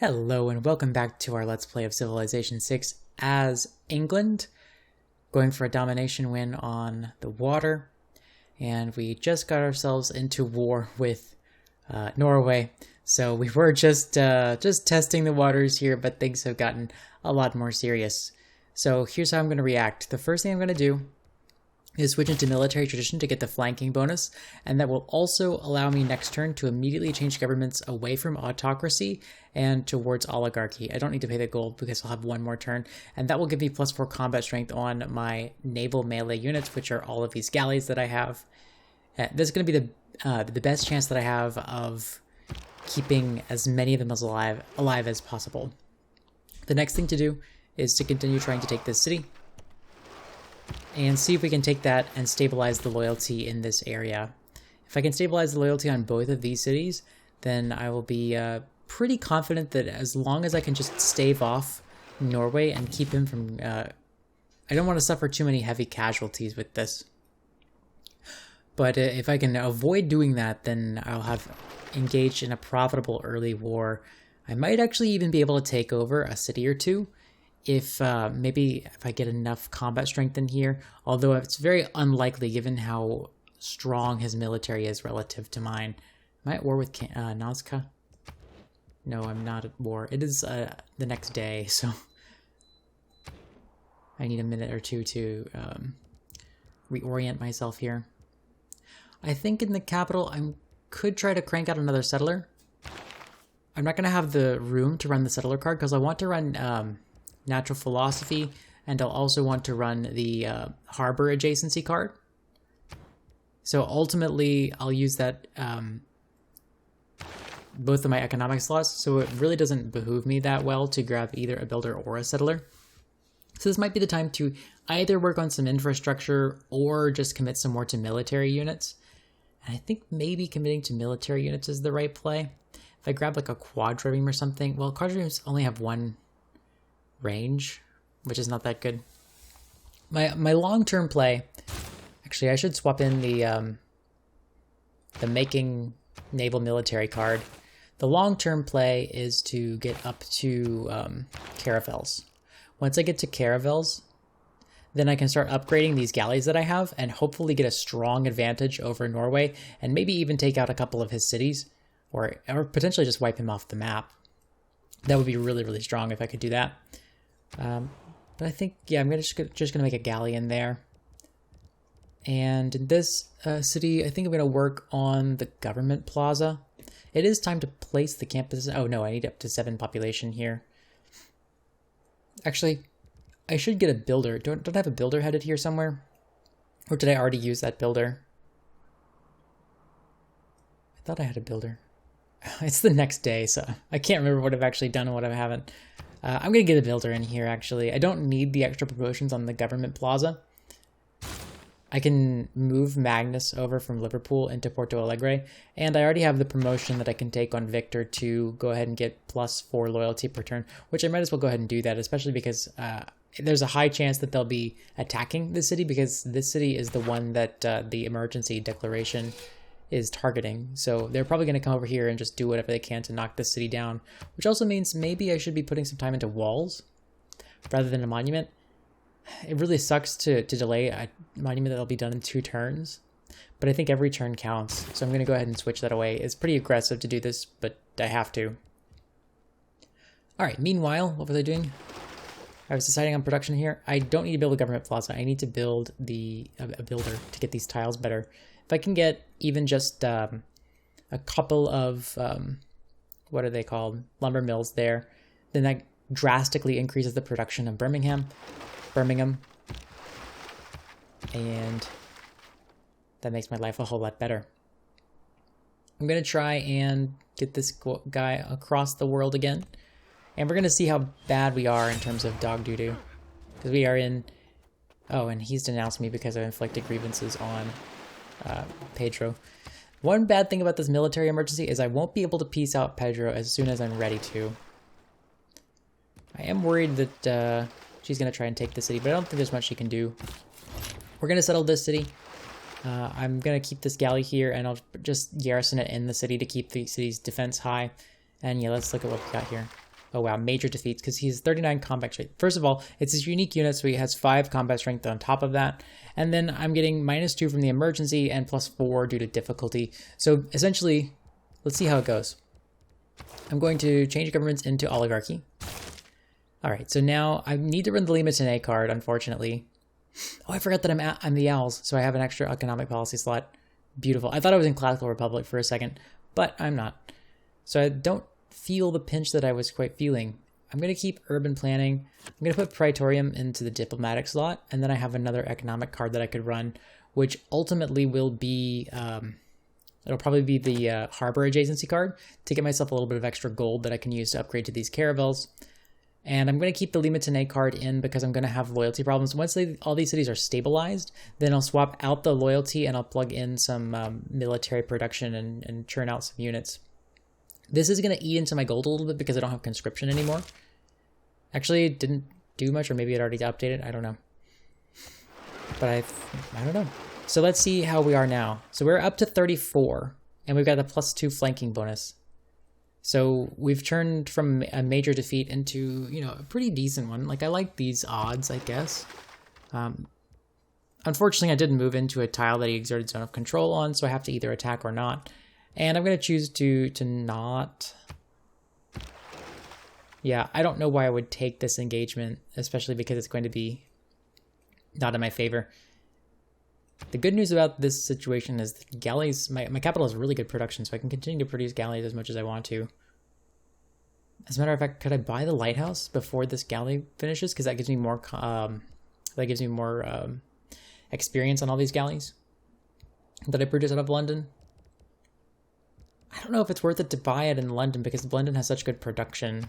Hello and welcome back to our Let's Play of Civilization 6 as England, going for a domination win on the water, and we just got ourselves into war with Norway, so we were just testing the waters here, but things have gotten a lot more serious. So here's how I'm going to react. The first thing I'm going to do is switch into military tradition to get the flanking bonus, and that will also allow me next turn to immediately change governments away from autocracy and towards oligarchy. I don't need to pay the gold because I'll have one more turn, and that will give me +4 combat strength on my naval melee units, which are all of these galleys that I have. This is going to be the best chance that I have of keeping as many of them as alive as possible. The next thing to do is to continue trying to take this city and see if we can take that and stabilize the loyalty in this area. If I can stabilize the loyalty on both of these cities, then I will be pretty confident that as long as I can just stave off Norway and keep him from... I don't want to suffer too many heavy casualties with this. But if I can avoid doing that, then I'll have engaged in a profitable early war. I might actually even be able to take over a city or two, if maybe if I get enough combat strength in here, although it's very unlikely given how strong his military is relative to mine. Am I at war with Nazca? No, I'm not at war. It is the next day, so I need a minute or two to reorient myself here. I think in the capital I could try to crank out another settler. I'm not going to have the room to run the settler card because I want to run natural philosophy, and I'll also want to run the harbor adjacency card. So ultimately, I'll use that both of my economic slots, so it really doesn't behoove me that well to grab either a builder or a settler. So this might be the time to either work on some infrastructure or just commit some more to military units. And I think maybe committing to military units is the right play. If I grab like a quadrireme or something, well, quadriremes only have one range, which is not that good. My long-term play, actually I should swap in the making naval military card. The long-term play is to get up to caravels. Once I get to caravels, then I can start upgrading these galleys that I have and hopefully get a strong advantage over Norway and maybe even take out a couple of his cities or potentially just wipe him off the map. That would be really, really strong if I could do that. But I think, yeah, I'm just going to make a galley in there. And in this city, I think I'm going to work on the government plaza. It is time to place the campuses. Oh no, I need up to 7 population here. Actually, I should get a builder. Don't I have a builder headed here somewhere? Or did I already use that builder? I thought I had a builder. It's the next day, so I can't remember what I've actually done and what I haven't. I'm going to get a builder in here, actually. I don't need the extra promotions on the government plaza. I can move Magnus over from Liverpool into Porto Alegre, and I already have the promotion that I can take on Victor to go ahead and get +4 loyalty per turn, which I might as well go ahead and do that, especially because there's a high chance that they'll be attacking the city, because this city is the one that the emergency declaration is targeting. So they're probably going to come over here and just do whatever they can to knock this city down, which also means maybe I should be putting some time into walls rather than a monument. It really sucks to delay a monument that'll be done in 2 turns, but I think every turn counts, so I'm going to go ahead and switch that away. It's pretty aggressive to do this, but I have to. Alright, meanwhile, what was I doing? I was deciding on production here. I don't need to build a government plaza. I need to build a builder to get these tiles better. If I can get even just a couple of, what are they called, lumber mills there, then that drastically increases the production of Birmingham, and that makes my life a whole lot better. I'm going to try and get this guy across the world again, and we're going to see how bad we are in terms of dog doo-doo, because we are in... Oh, and he's denounced me because I've inflicted grievances on Pedro. One bad thing about this military emergency is I won't be able to peace out Pedro as soon as I'm ready to. I am worried that she's going to try and take the city, but I don't think there's much she can do. We're going to settle this city. I'm going to keep this galley here, and I'll just garrison it in the city to keep the city's defense high. And yeah, let's look at what we got here. Oh wow, major defeats because he has 39 combat strength. First of all, it's his unique unit, so he has 5 combat strength on top of that. And then I'm getting -2 from the emergency and +4 due to difficulty. So essentially, let's see how it goes. I'm going to change governments into oligarchy. Alright, so now I need to run the Lima card, unfortunately. Oh, I forgot that I'm the Owls, so I have an extra economic policy slot. Beautiful. I thought I was in Classical Republic for a second, but I'm not. So I don't feel the pinch that I was quite feeling. I'm going to keep urban planning. I'm going to put Praetorium into the diplomatic slot, and then I have another economic card that I could run, which ultimately will be, it'll probably be the harbor adjacency card to get myself a little bit of extra gold that I can use to upgrade to these caravels. And I'm going to keep the Lima card in because I'm going to have loyalty problems. Once all these cities are stabilized, then I'll swap out the loyalty and I'll plug in some military production and churn out some units. This is going to eat into my gold a little bit because I don't have conscription anymore. Actually, it didn't do much, or maybe it already updated. I don't know. But I don't know. So let's see how we are now. So we're up to 34, and we've got a +2 flanking bonus. So we've turned from a major defeat into, you know, a pretty decent one. Like, I like these odds, I guess. Unfortunately, I didn't move into a tile that he exerted zone of control on, so I have to either attack or not. And I'm going to choose to not... Yeah, I don't know why I would take this engagement, especially because it's going to be not in my favor. The good news about this situation is that galleys, my capital has really good production, so I can continue to produce galleys as much as I want to. As a matter of fact, could I buy the lighthouse before this galley finishes? Because that gives me more experience on all these galleys that I produce out of London. I don't know if it's worth it to buy it in London because London has such good production.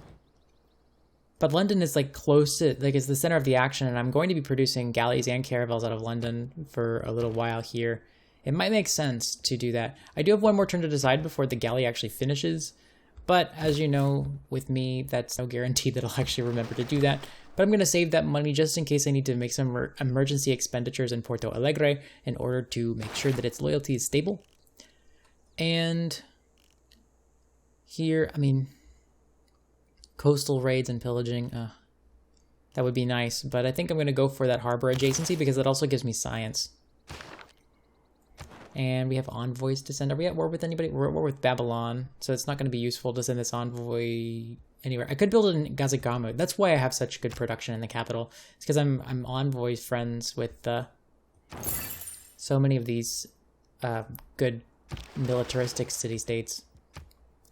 But London is like close to, like, is the center of the action, and I'm going to be producing galleys and caravels out of London for a little while here. It might make sense to do that. I do have one more turn to decide before the galley actually finishes, but as you know, with me, that's no guarantee that I'll actually remember to do that. But I'm going to save that money just in case I need to make some emergency expenditures in Porto Alegre in order to make sure that its loyalty is stable. And here, I mean, coastal raids and pillaging, that would be nice, but I think I'm going to go for that harbor adjacency because that also gives me science. And we have envoys to send. Are we at war with anybody? We're at war with Babylon, so it's not going to be useful to send this envoy anywhere. I could build it in Gazagamu. That's why I have such good production in the capital. It's because I'm envoy friends with so many of these good militaristic city-states.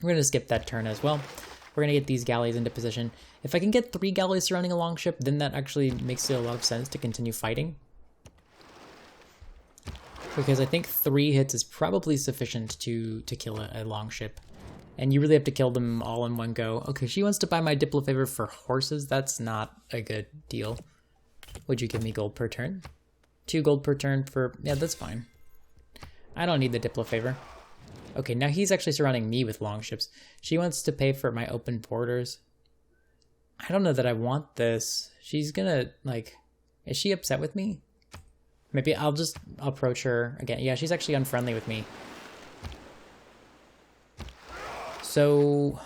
We're going to skip that turn as well. We're going to get these galleys into position. If I can get 3 galleys surrounding a longship, then that actually makes it a lot of sense to continue fighting. Because I think 3 hits is probably sufficient to kill a longship. And you really have to kill them all in one go. Okay, she wants to buy my Diplo favor for horses. That's not a good deal. Would you give me gold per turn? 2 gold per turn for... Yeah, that's fine. I don't need the Diplo favor. Okay, now he's actually surrounding me with longships. She wants to pay for my open borders. I don't know that I want this. She's gonna, like... Is she upset with me? Maybe I'll just approach her again. Yeah, she's actually unfriendly with me. So...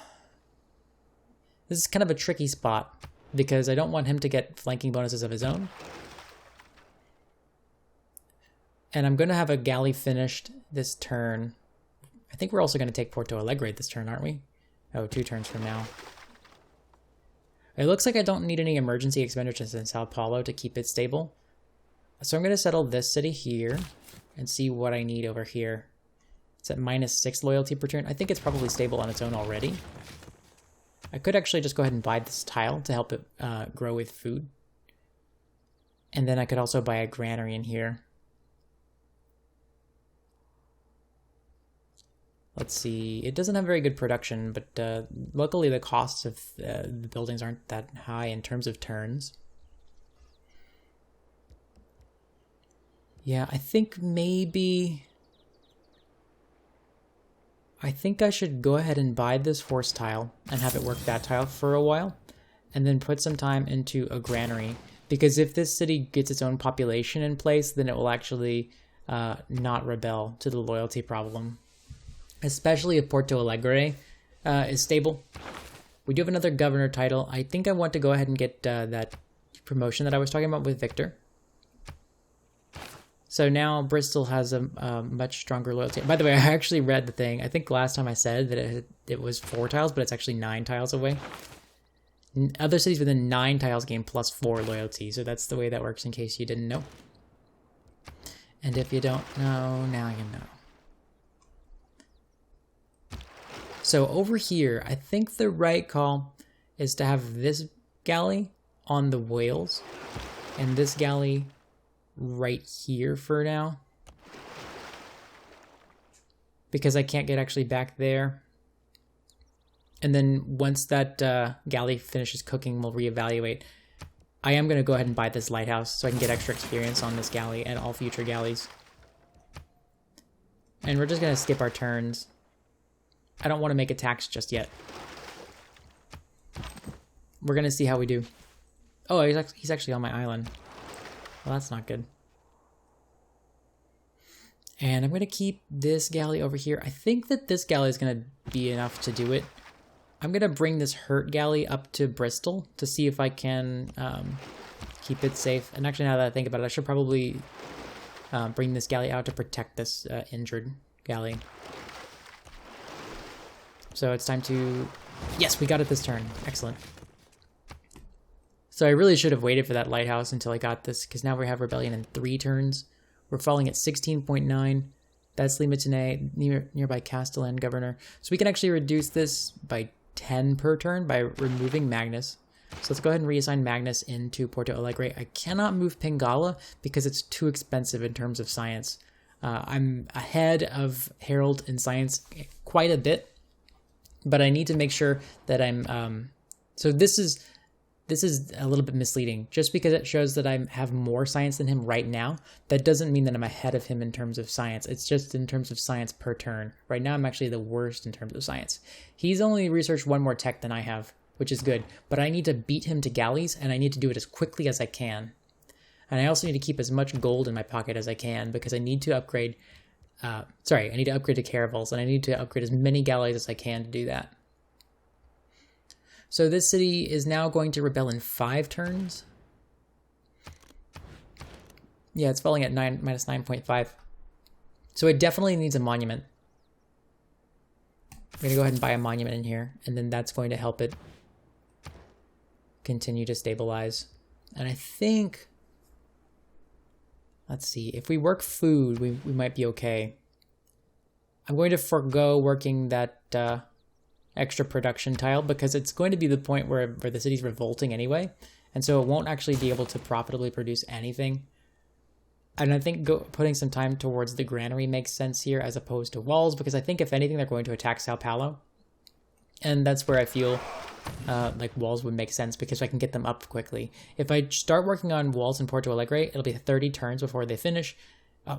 This is kind of a tricky spot, because I don't want him to get flanking bonuses of his own. And I'm going to have a galley finished this turn. I think we're also going to take Porto Alegre this turn, aren't we? Oh, 2 turns from now. It looks like I don't need any emergency expenditures in Sao Paulo to keep it stable. So I'm going to settle this city here and see what I need over here. It's at -6 loyalty per turn. I think it's probably stable on its own already. I could actually just go ahead and buy this tile to help it grow with food. And then I could also buy a granary in here. Let's see, it doesn't have very good production, but luckily the costs of the buildings aren't that high in terms of turns. Yeah, I think maybe... I think I should go ahead and buy this horse tile and have it work that tile for a while, and then put some time into a granary. Because if this city gets its own population in place, then it will actually not rebel to the loyalty problem. Especially if Porto Alegre is stable. We do have another governor title. I think I want to go ahead and get that promotion that I was talking about with Victor. So now Bristol has a much stronger loyalty. By the way, I actually read the thing. I think last time I said that it was 4 tiles, but it's actually 9 tiles away. Other cities within 9 tiles gain +4 loyalty. So that's the way that works in case you didn't know. And if you don't know, now you know. So over here, I think the right call is to have this galley on the whales and this galley right here for now, because I can't get actually back there. And then once that galley finishes cooking, we'll reevaluate. I am going to go ahead and buy this lighthouse so I can get extra experience on this galley and all future galleys. And we're just going to skip our turns. I don't want to make attacks just yet. We're going to see how we do. Oh, he's actually on my island. Well, that's not good. And I'm going to keep this galley over here. I think that this galley is going to be enough to do it. I'm going to bring this hurt galley up to Bristol to see if I can keep it safe. And actually, now that I think about it, I should probably bring this galley out to protect this injured galley. So it's time to... Yes, we got it this turn. Excellent. So I really should have waited for that lighthouse until I got this, because now we have Rebellion in 3 turns. We're falling at 16.9. That's Limitane, nearby Castellan Governor. So we can actually reduce this by 10 per turn by removing Magnus. So let's go ahead and reassign Magnus into Porto Alegre. I cannot move Pingala because it's too expensive in terms of science. I'm ahead of Harold in science quite a bit, but I need to make sure that I'm... So this is a little bit misleading. Just because it shows that I have more science than him right now, that doesn't mean that I'm ahead of him in terms of science. It's just in terms of science per turn. Right now, I'm actually the worst in terms of science. He's only researched 1 more tech than I have, which is good. But I need to beat him to galleys, and I need to do it as quickly as I can. And I also need to keep as much gold in my pocket as I can, because I need to upgrade... I need to upgrade to caravels, and I need to upgrade as many galleys as I can to do that. So this city is now going to rebel in 5 turns. Yeah, it's falling at minus 9.5. So it definitely needs a monument. I'm going to go ahead and buy a monument in here, and then that's going to help it continue to stabilize. And I think... Let's see, if we work food, we might be okay. I'm going to forego working that extra production tile because it's going to be the point where the city's revolting anyway. And so it won't actually be able to profitably produce anything. And I think putting some time towards the granary makes sense here as opposed to walls, because I think if anything, they're going to attack Sao Paulo. And that's where I feel like walls would make sense, because I can get them up quickly. If I start working on walls in Porto Alegre, it'll be 30 turns before they finish.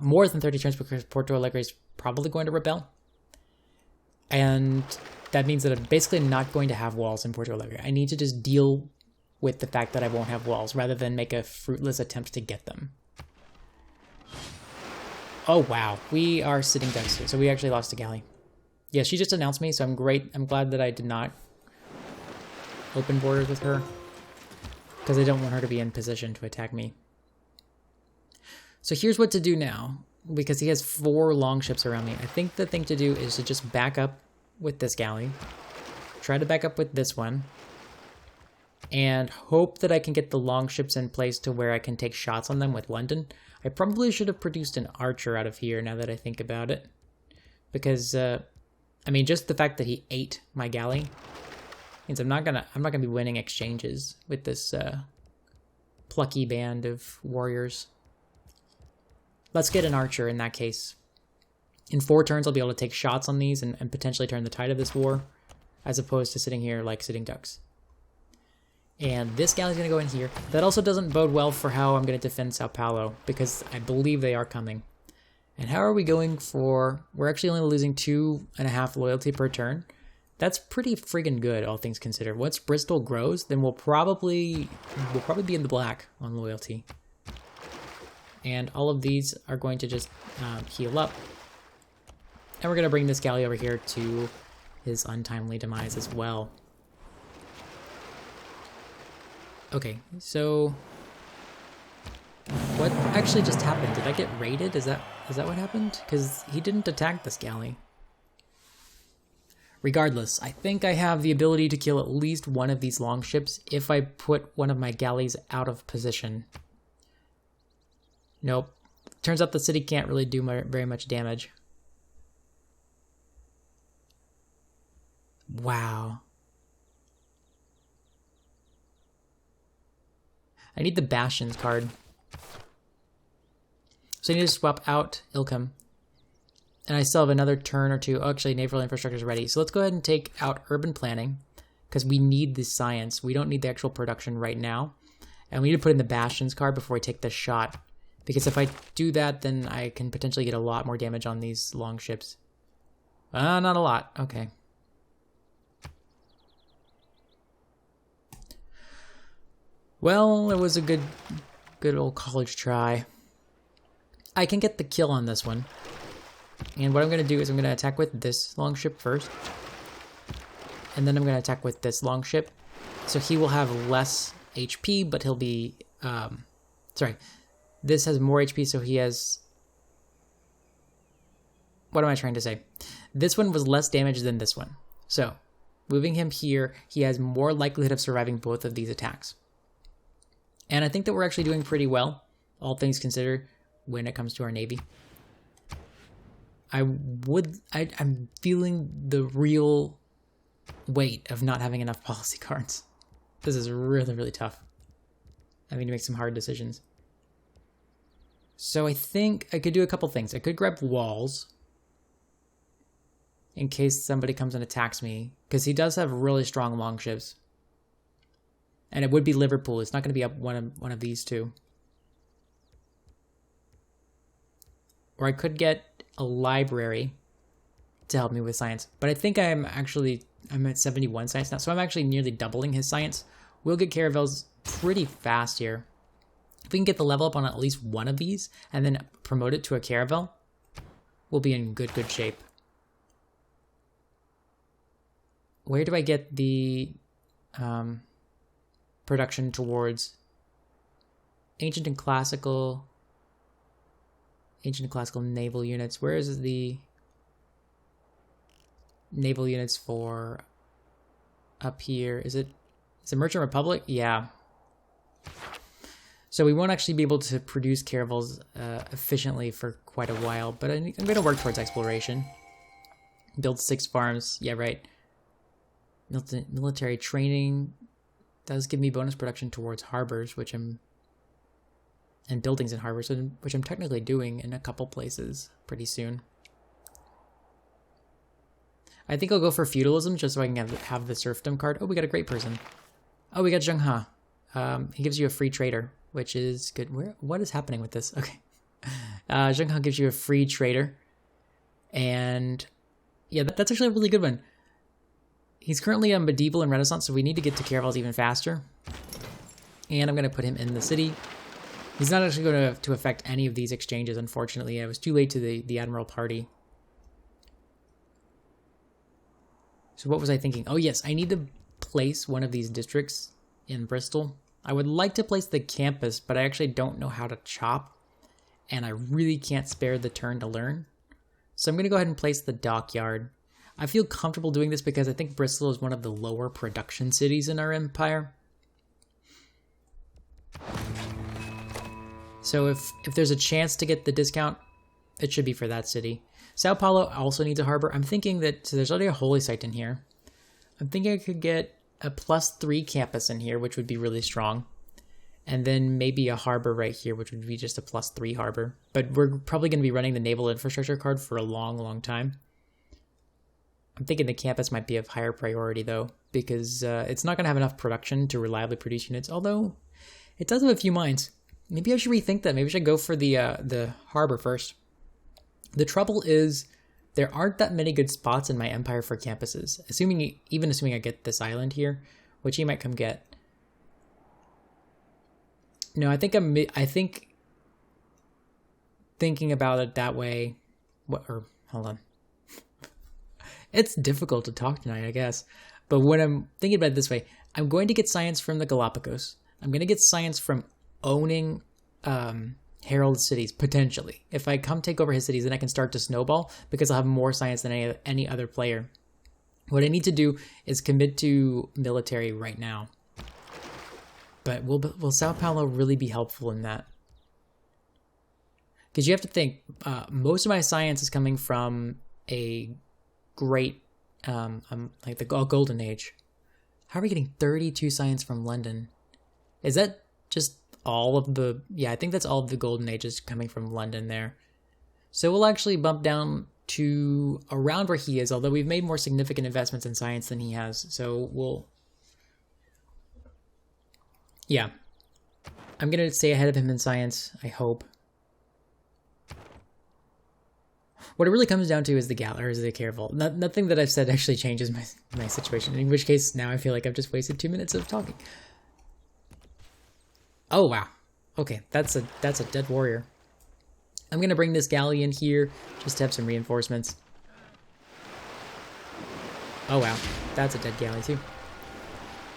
More than 30 turns, because Porto Alegre is probably going to rebel. And that means that I'm basically not going to have walls in Porto Alegre. I need to just deal with the fact that I won't have walls rather than make a fruitless attempt to get them. Oh, wow. We are sitting ducks here. So we actually lost a galley. Yeah, she just announced me, so I'm glad that I did not open borders with her, because I don't want her to be in position to attack me. So here's what to do now, because he has 4 longships around me. I think the thing to do is to just back up with this galley, try to back up with this one, and hope that I can get the longships in place to where I can take shots on them with London. I probably should have produced an archer out of here now that I think about it, because I mean, just the fact that he ate my galley means I'm not gonna be winning exchanges with this plucky band of warriors. Let's get an archer in that case. In 4 turns, I'll be able to take shots on these and potentially turn the tide of this war, as opposed to sitting here like sitting ducks. And this galley's going to go in here. That also doesn't bode well for how I'm going to defend Sao Paulo, because I believe they are coming. And how are we going for... We're actually only losing 2.5 loyalty per turn. That's pretty friggin' good, all things considered. Once Bristol grows, then we'll probably be in the black on loyalty. And all of these are going to just heal up. And we're going to bring this galley over here to his untimely demise as well. Okay, so what actually just happened? Did I get raided? Is that what happened? Because he didn't attack this galley. Regardless, I think I have the ability to kill at least one of these longships if I put one of my galleys out of position. Nope. Turns out the city can't really do very much damage. Wow. I need the Bastions card. So I need to swap out Ilkham. And I still have another turn or two. Oh, actually, naval infrastructure is ready. So let's go ahead and take out urban planning because we need the science. We don't need the actual production right now. And we need to put in the Bastions card before we take the shot. Because if I do that, then I can potentially get a lot more damage on these long ships. Not a lot. Okay. Well, it was a good old college try. I can get the kill on this one. And what I'm going to do is I'm going to attack with this longship first. And then I'm going to attack with this longship. So he will have less HP, but he'll be... sorry. This has more HP, so he has... What am I trying to say? This one was less damage than this one. So, moving him here, he has more likelihood of surviving both of these attacks. And I think that we're actually doing pretty well, all things considered, when it comes to our navy. I'm feeling the real weight of not having enough policy cards. This is really, really tough. I need to make some hard decisions. So I think I could do a couple things. I could grab walls in case somebody comes and attacks me, because he does have really strong longships. And it would be Liverpool. It's not going to be up one of these two. Or I could get a library to help me with science. But I think I'm at 71 science now, so I'm actually nearly doubling his science. We'll get caravels pretty fast here. If we can get the level up on at least one of these and then promote it to a caravel, we'll be in good shape. Where do I get the production towards ancient and classical naval units? Where is the naval units for up here? Is it Merchant Republic? Yeah. So we won't actually be able to produce caravels efficiently for quite a while, but I'm going to work towards exploration. Build 6 farms. Yeah, right. Military training does give me bonus production towards harbors, and buildings in harbors, which I'm technically doing in a couple places pretty soon. I think I'll go for feudalism just so I can have the serfdom card. Oh, we got a great person. Oh, we got Zheng He. He gives you a free trader, which is good. What is happening with this? Okay. Zheng He gives you a free trader. And yeah, that's actually a really good one. He's currently on medieval and Renaissance, so we need to get to caravels even faster. And I'm going to put him in the city. He's not actually going to affect any of these exchanges, unfortunately. I was too late to the Admiral party. So what was I thinking? Oh yes, I need to place one of these districts in Bristol. I would like to place the campus, but I actually don't know how to chop. And I really can't spare the turn to learn. So I'm going to go ahead and place the dockyard. I feel comfortable doing this because I think Bristol is one of the lower production cities in our empire. So if there's a chance to get the discount, it should be for that city. Sao Paulo also needs a harbor. I'm thinking that, so there's already a holy site in here. I'm thinking I could get a +3 campus in here, which would be really strong. And then maybe a harbor right here, which would be just a +3 harbor. But we're probably going to be running the naval infrastructure card for a long, long time. I'm thinking the campus might be of higher priority, though, because it's not going to have enough production to reliably produce units, although it does have a few mines. Maybe I should rethink that. Maybe I should go for the harbor first. The trouble is there aren't that many good spots in my empire for campuses, even assuming I get this island here, which he might come get. No, I think thinking about it that way, hold on. It's difficult to talk tonight, I guess. But when I'm thinking about it this way, I'm going to get science from the Galapagos. I'm going to get science from owning Herald cities, potentially. If I come take over his cities, then I can start to snowball because I'll have more science than any other player. What I need to do is commit to military right now. But will Sao Paulo really be helpful in that? Because you have to think, most of my science is coming from a great, like the Golden Age. How are we getting 32 science from London? Is that just all of the... Yeah, I think that's all of the Golden Age is coming from London there. So we'll actually bump down to around where he is, although we've made more significant investments in science than he has. So we'll... Yeah. I'm going to stay ahead of him in science, I hope. What it really comes down to is the Gal, or is the Caravel. Nothing that I've said actually changes my situation, in which case now I feel like I've just wasted 2 minutes of talking. Oh, wow. Okay, that's a dead warrior. I'm going to bring this galley in here just to have some reinforcements. Oh, wow. That's a dead galley, too.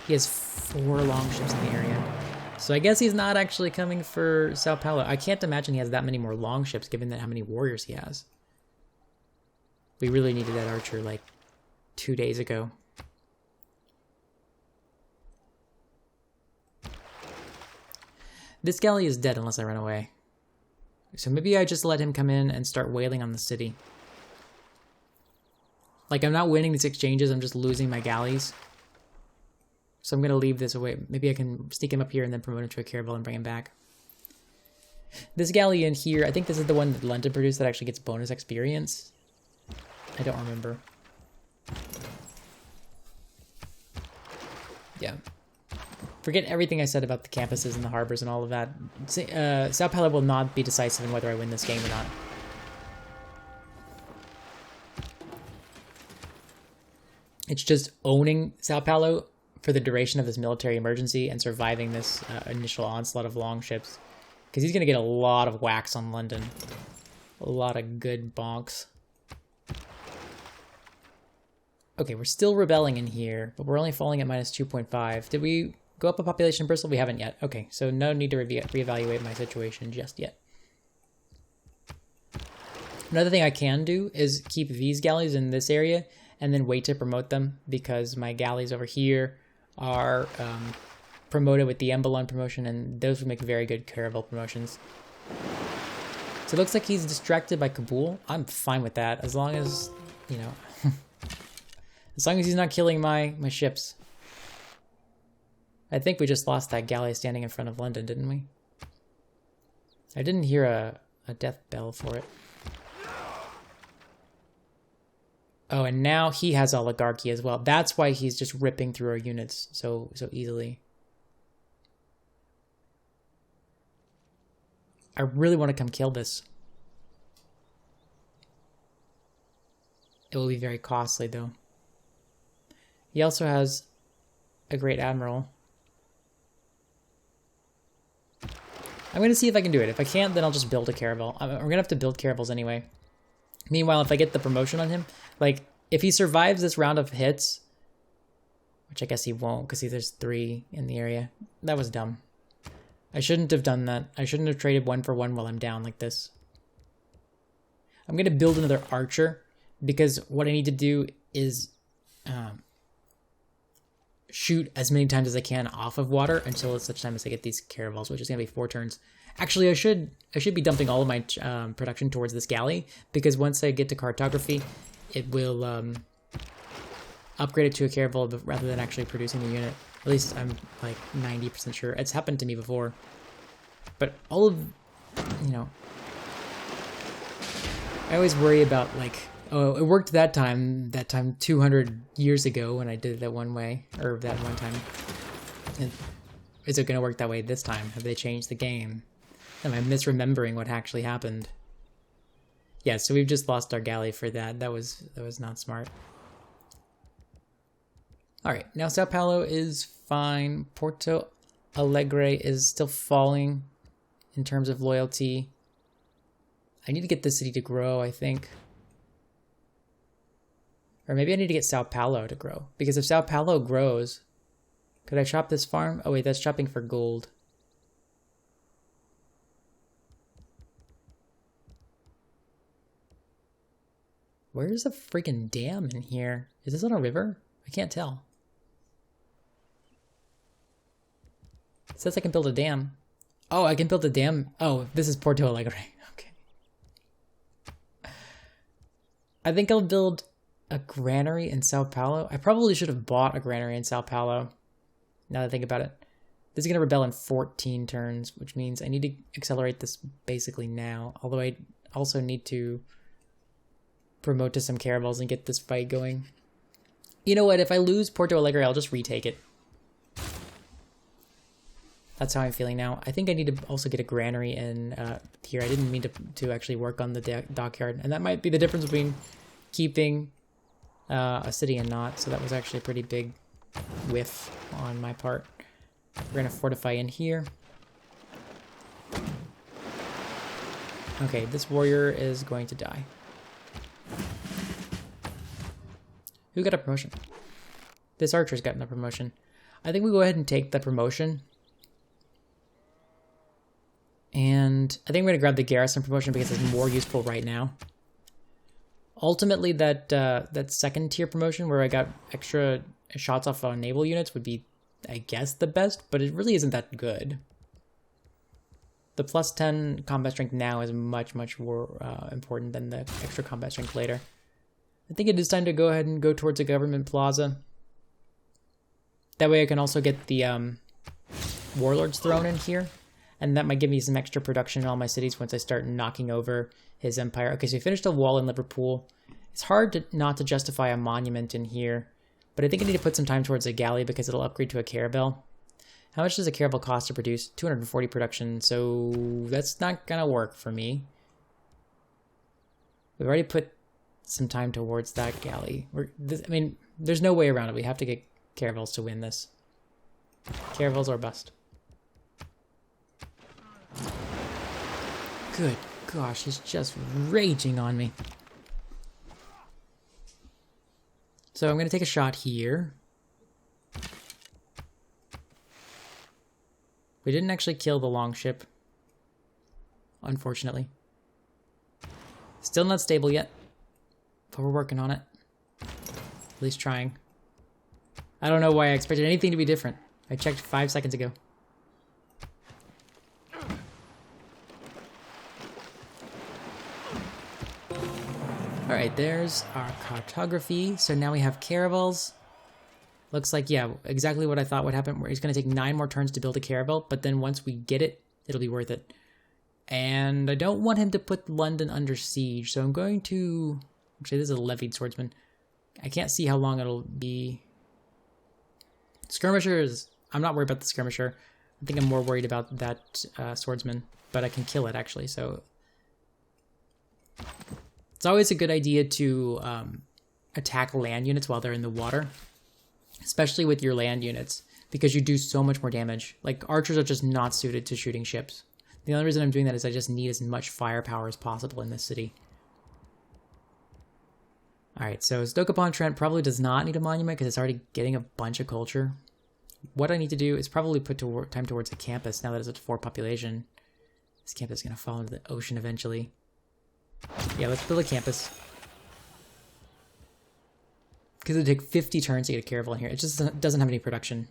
He has 4 longships in the area. So I guess he's not actually coming for Sao Paulo. I can't imagine he has that many more longships, given that how many warriors he has. We really needed that archer, like, 2 days ago. This galley is dead unless I run away. So maybe I just let him come in and start whaling on the city. Like, I'm not winning these exchanges, I'm just losing my galleys. So I'm going to leave this away. Maybe I can sneak him up here and then promote him to a caravel and bring him back. This galley in here, I think this is the one that London produced that actually gets bonus experience. I don't remember. Yeah. Forget everything I said about the campuses and the harbors and all of that. Sao Paulo will not be decisive in whether I win this game or not. It's just owning Sao Paulo for the duration of this military emergency and surviving this initial onslaught of longships. Because he's going to get a lot of whacks on London. A lot of good bonks. Okay, we're still rebelling in here, but we're only falling at minus 2.5. Did we go up a population in Bristol? We haven't yet. Okay, so no need to reevaluate my situation just yet. Another thing I can do is keep these galleys in this area and then wait to promote them because my galleys over here are promoted with the Embalon promotion, and those would make very good caravel promotions. So it looks like he's distracted by Kabul. I'm fine with that as long as, you know, as long as he's not killing my ships. I think we just lost that galley standing in front of London, didn't we? I didn't hear a death bell for it. Oh, and now he has oligarchy as well. That's why he's just ripping through our units so easily. I really want to come kill this. It will be very costly, though. He also has a great admiral. I'm going to see if I can do it. If I can't, then I'll just build a caravel. I'm going to have to build caravels anyway. Meanwhile, if I get the promotion on him, like, if he survives this round of hits, which I guess he won't because there's 3 in the area. That was dumb. I shouldn't have done that. I shouldn't have traded 1 for 1 while I'm down like this. I'm going to build another archer because what I need to do is shoot as many times as I can off of water until such time as I get these caravels, which is going to be 4 turns. Actually, I should be dumping all of my production towards this galley because once I get to cartography, it will upgrade it to a caravel rather than actually producing the unit. At least I'm like 90% sure. It's happened to me before. But all of, you know, I always worry about like, oh, it worked that time 200 years ago when I did it that one way, or that one time. And is it going to work that way this time? Have they changed the game? Am I misremembering what actually happened? Yeah, so we've just lost our galley for that. That was not smart. All right, now Sao Paulo is fine. Porto Alegre is still falling in terms of loyalty. I need to get this city to grow, I think. Or maybe I need to get Sao Paulo to grow. Because if Sao Paulo grows, Could I chop this farm? Oh wait, that's chopping for gold. Where's the freaking dam in here? Is this on a river? I can't tell. It says I can build a dam. Oh, I can build a dam. Oh, this is Porto Alegre. Okay. I think I'll build a granary in Sao Paulo. I probably should have bought a granary in Sao Paulo. Now that I think about it. This is going to rebel in 14 turns, which means I need to accelerate this basically now. Although I also need to promote to some caravels and get this fight going. You know what? If I lose Porto Alegre, I'll just retake it. That's how I'm feeling now. I think I need to also get a granary in here. I didn't mean to actually work on the dockyard. And that might be the difference between keeping a city and not. So that was actually a pretty big whiff on my part. We're going to fortify in here. Okay, this warrior is going to die. Who got a promotion? This archer's gotten a promotion. I think we go ahead and take the promotion. And I think we're going to grab the garrison promotion because it's more useful right now. Ultimately, that second tier promotion where I got extra shots off on naval units would be, I guess, the best, but it really isn't that good. The plus 10 combat strength now is much, much more important than the extra combat strength later. I think it is time to go ahead and go towards a government plaza. That way I can also get the warlord's throne in here. And that might give me some extra production in all my cities once I start knocking over his empire. Okay, so we finished a wall in Liverpool. It's hard not to justify a monument in here. But I think I need to put some time towards a galley because it'll upgrade to a caravel. How much does a caravel cost to produce? 240 production, so that's not gonna work for me. We've already put some time towards that galley. I mean, there's no way around it. We have to get caravels to win this. Caravels or bust. Good gosh, he's just raging on me. So I'm going to take a shot here. We didn't actually kill the longship, unfortunately. Still not stable yet, but we're working on it. At least trying. I don't know why I expected anything to be different. I checked 5 seconds ago. Alright, there's our cartography. So now we have caravels. Looks like, yeah, exactly what I thought would happen. It's going to take 9 more turns to build a caravel, but then once we get it, it'll be worth it. And I don't want him to put London under siege, so I'm going to... Actually, this is a levied swordsman. I can't see how long it'll be. Skirmishers, I'm not worried about the skirmisher. I think I'm more worried about that swordsman, but I can kill it, actually, so... It's always a good idea to attack land units while they're in the water, especially with your land units, because you do so much more damage. Like, archers are just not suited to shooting ships. The only reason I'm doing that is I just need as much firepower as possible in this city. Alright, so Stoke-upon-Trent probably does not need a monument because it's already getting a bunch of culture. What I need to do is probably put time towards a campus now that it's at 4 population. This campus is going to fall into the ocean eventually. Yeah, let's build a campus. Because it'd take 50 turns to get a caravel in here. It just doesn't have any production.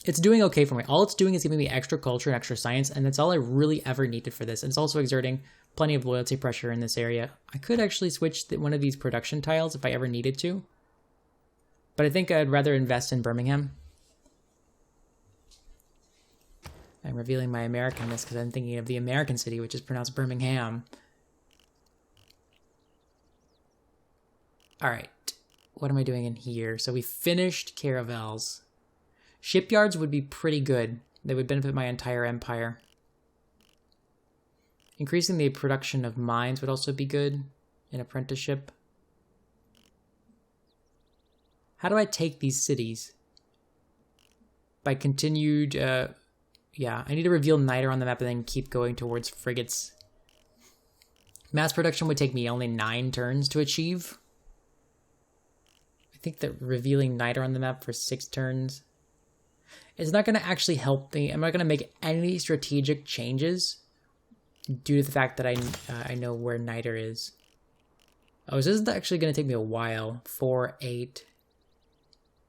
It's doing okay for me. All it's doing is giving me extra culture and extra science, and that's all I really ever needed for this. And it's also exerting plenty of loyalty pressure in this area. I could actually switch one of these production tiles if I ever needed to. But I think I'd rather invest in Birmingham. I'm revealing my Americanness because I'm thinking of the American city, which is pronounced Birmingham. Alright, what am I doing in here? So we finished caravels. Shipyards would be pretty good. They would benefit my entire empire. Increasing the production of mines would also be good. An apprenticeship. How do I take these cities? By continued... yeah, I need to reveal Niter on the map and then keep going towards frigates. Mass production would take me only 9 turns to achieve. I think that revealing Niter on the map for 6 turns It's not going to actually help me. I'm not going to make any strategic changes due to the fact that I know where Niter is. Oh, so this is actually going to take me a while. 4, 8.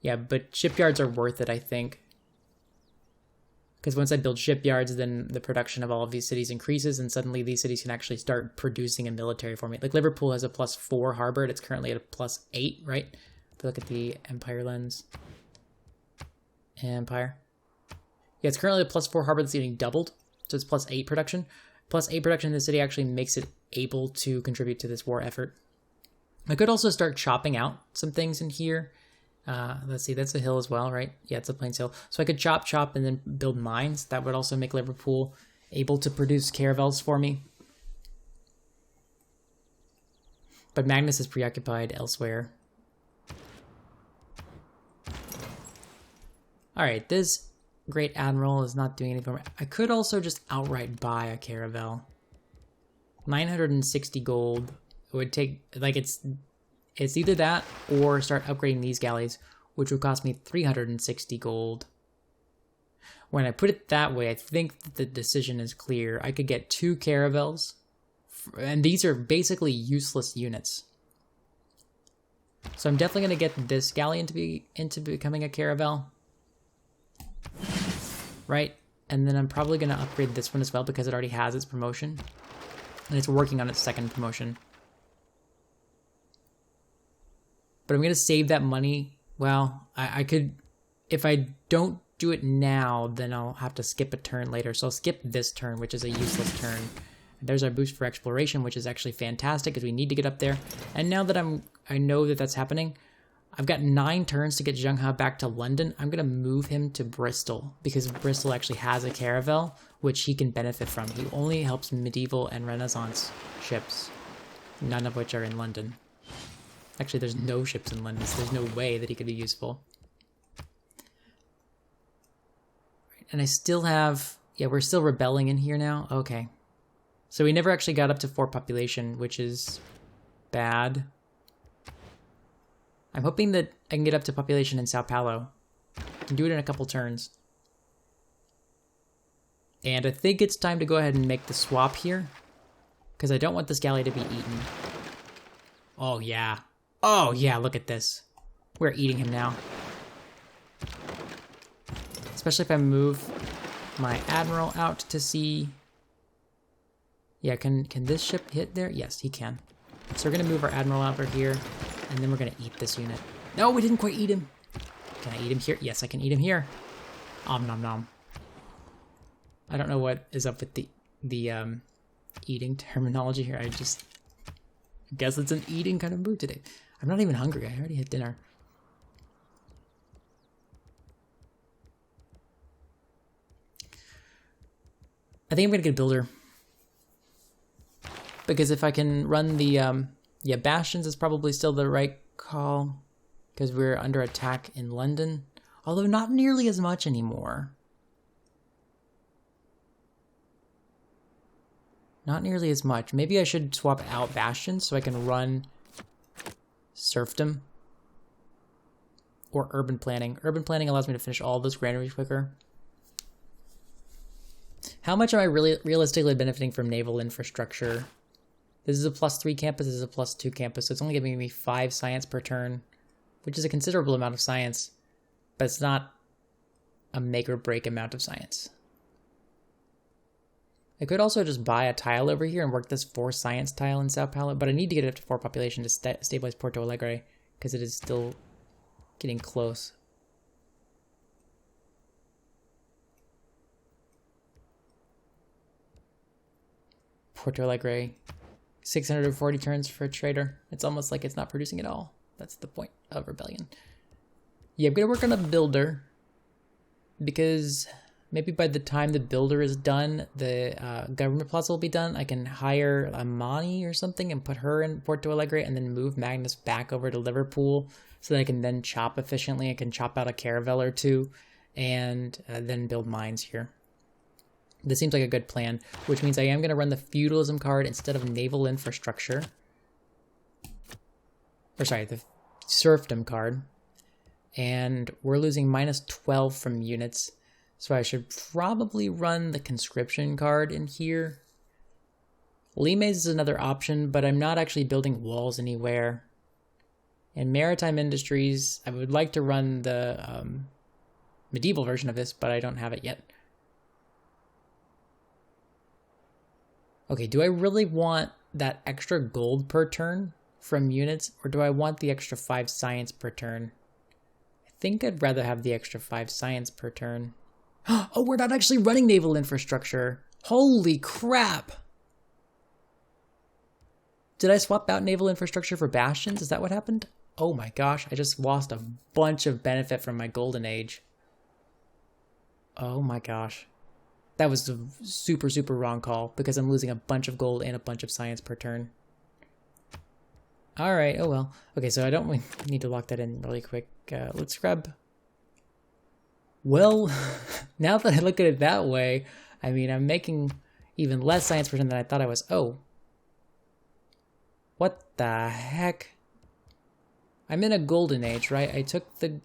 Yeah, but shipyards are worth it, I think. Because once I build shipyards, then the production of all of these cities increases, and suddenly these cities can actually start producing a military for me. Like Liverpool has a +4 harbor, and it's currently at a +8, right? If you look at the Empire lens. Empire. Yeah, it's currently a +4 harbor that's getting doubled, so it's +8 production. +8 production in the city actually makes it able to contribute to this war effort. I could also start chopping out some things in here. Let's see, that's a hill as well, right? Yeah, it's a plains hill. So I could chop, and then build mines. That would also make Liverpool able to produce caravels for me. But Magnus is preoccupied elsewhere. Alright, this Great Admiral is not doing anything for me. I could also just outright buy a caravel. 960 gold. It would take, like, it's either that or start upgrading these galleys, which would cost me 360 gold. When I put it that way, I think that the decision is clear. I could get 2 caravels, and these are basically useless units. So I'm definitely going to get this galley into becoming a caravel. Right? And then I'm probably going to upgrade this one as well because it already has its promotion. And it's working on its second promotion. But I'm going to save that money. Well, I could... If I don't do it now, then I'll have to skip a turn later. So I'll skip this turn, which is a useless turn. And there's our boost for exploration, which is actually fantastic because we need to get up there. And now that I know that that's happening, I've got 9 turns to get Zheng He back to London. I'm going to move him to Bristol because Bristol actually has a caravel, which he can benefit from. He only helps medieval and Renaissance ships, none of which are in London. Actually, there's no ships in London, so there's no way that he could be useful. And I still have... Yeah, we're still rebelling in here now? Okay. So we never actually got up to 4 population, which is bad. I'm hoping that I can get up to population in Sao Paulo. I can do it in a couple turns. And I think it's time to go ahead and make the swap here, because I don't want this galley to be eaten. Oh, yeah. Oh, yeah, look at this. We're eating him now. Especially if I move my admiral out to sea. Yeah, can this ship hit there? Yes, he can. So we're going to move our admiral over here, and then we're going to eat this unit. No, we didn't quite eat him. Can I eat him here? Yes, I can eat him here. Om nom nom. I don't know what is up with the eating terminology here. I guess it's an eating kind of mood today. I'm not even hungry. I already had dinner. I think I'm going to get a builder. Because if I can run the, yeah, bastions is probably still the right call. Because we're under attack in London. Although not nearly as much anymore. Not nearly as much. Maybe I should swap out bastions so I can run serfdom. Or urban planning. Urban planning allows me to finish all those granaries quicker. How much am I really realistically benefiting from naval infrastructure? This is a +3 campus, this is a +2 campus, so it's only giving me 5 science per turn, which is a considerable amount of science, but it's not a make or break amount of science. I could also just buy a tile over here and work this 4 science tile in Sao Paulo, but I need to get it up to 4 population to stabilize Porto Alegre, because it is still getting close. Porto Alegre, 640 turns for a trader. It's almost like it's not producing at all. That's the point of rebellion. Yeah, I'm gonna work on a builder, because maybe by the time the builder is done, the government plaza will be done. I can hire Amani or something and put her in Porto Alegre and then move Magnus back over to Liverpool so that I can then chop efficiently. I can chop out a caravel or 2 and then build mines here. This seems like a good plan, which means I am going to run the feudalism card instead of naval infrastructure. Or sorry, the serfdom card. And we're losing -12 from units. So I should probably run the conscription card in here. Limes is another option, but I'm not actually building walls anywhere. In maritime industries, I would like to run the medieval version of this, but I don't have it yet. Okay, do I really want that extra gold per turn from units, or do I want the extra 5 science per turn? I think I'd rather have the extra 5 science per turn. Oh, we're not actually running naval infrastructure. Holy crap! Did I swap out naval infrastructure for bastions? Is that what happened? Oh my gosh, I just lost a bunch of benefit from my golden age. Oh my gosh. That was a super, super wrong call because I'm losing a bunch of gold and a bunch of science per turn. Alright, oh well. Okay, so I don't need to lock that in really quick. Let's grab... Well, now that I look at it that way, I mean, I'm making even less science per turn than I thought I was. Oh. What the heck? I'm in a golden age, right? I took the